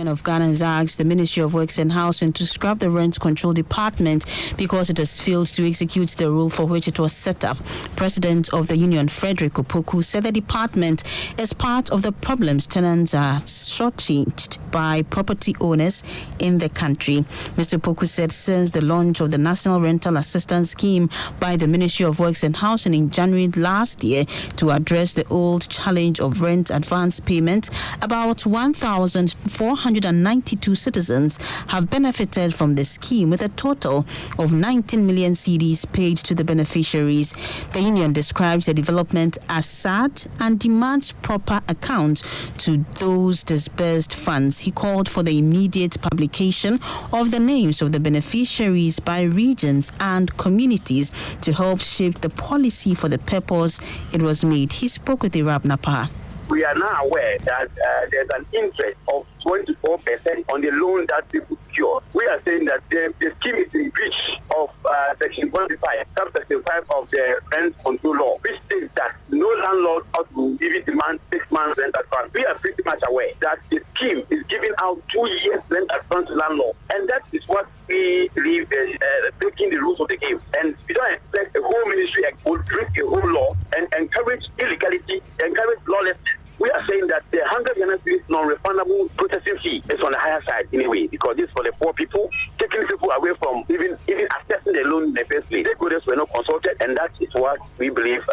of Ghana has asked the Ministry of Works and Housing to scrap the rent control department because it has failed to execute the role for which it was set up. President of the union, Frederick Opoku, said the department is part of the problems tenants are shortchanged by property owners in the country. Mr. Opoku said since the launch of the National Rental Assistance Scheme by the Ministry of Works and Housing in January last year to address the old challenge of rent advance payment, about 1,492 citizens have benefited from the scheme, with a total of 19 million cedis paid to the beneficiaries. The union describes the development as sad and demands proper account to those disbursed funds. He called for the immediate publication of the names of the beneficiaries by regions and communities to help shape the policy for the purpose it was made. He spoke with Irab Napa. We are now aware that there's an interest of 24% on the loan that people secure. We are saying that the scheme is in breach of Section 105, Subsection 5 of the Rent Control Law, which states that no landlord ought to even demand 6 months rent advance. We are pretty much aware that the scheme is giving out 2 years rent advance to landlords, and that is what we believe is breaking the rules of the game. And we don't expect the whole ministry will break the whole law and encourage illegality, encourage lawlessness. We are saying that the 100 Ghana cedis non-refundable processing fee is on the higher side in a way, because this is for the poor people, taking people away from even accepting the loan in the first place. Stakeholders were not consulted, and that is what we believe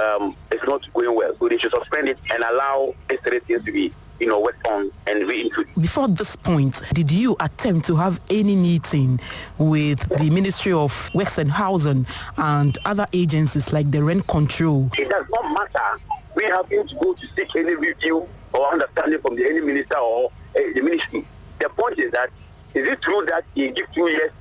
is not going well. So they should suspend it and allow these things to be worked on and reintroduced. Before this point, did you attempt to have any meeting with the Ministry of Works and Housing and other agencies like the rent control? It does not matter. We have to go to seek any review or understanding from any minister or the ministry. The point is that, is it true that you give 2 years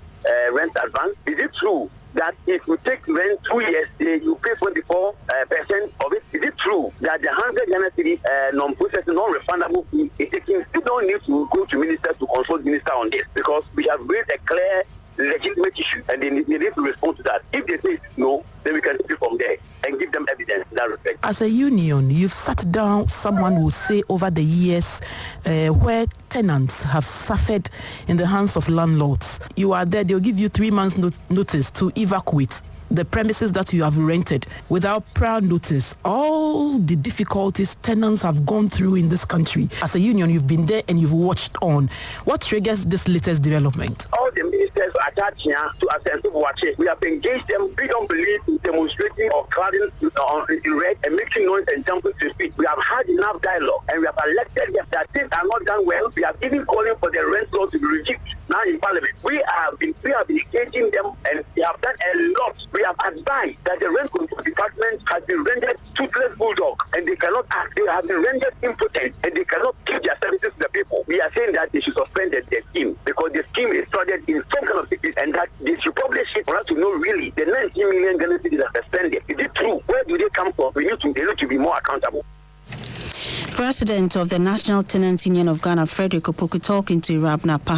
rent advance? Is it true that if you take rent 2 years, you pay 24% of it? Is it true that the 100 Ghana cedis non-processing, non-refundable fee is taking? You don't need to go to ministers to consult minister on this, because we have raised a clear, legitimate issue, and they need to respond to that. If they say no, then we can take it from there and give them evidence in that respect. As a union, you've sat down, someone will say, over the years where tenants have suffered in the hands of landlords. You are there, they'll give you 3 months notice to evacuate the premises that you have rented without prior notice. All the difficulties tenants have gone through in this country. As a union, you've been there and you've watched on. What triggers this latest development? All the ministers are attached here to attend to watch it. We have engaged them. We don't believe in demonstrating or crowding in red and making noise and jumping to speak. We have had enough dialogue, and we have elected them that things are not done well. We have even calling for the rent law to be rejected now in Parliament. We have been engaging them, and we have done a lot. We have advised that the rent control department has been rendered toothless bulldog, and they cannot act. They have been rendered impotent, and they cannot give their services to the people. We are saying that they should suspend the scheme, because the scheme is started in some kind of secret, and that they should publish it for us to know really the 19 million Ghana cedis are suspended. Is it true? Where do they come from? They need to be more accountable. President of the National Tenants Union of Ghana, Frederick Opoku, talking to Irab Napa.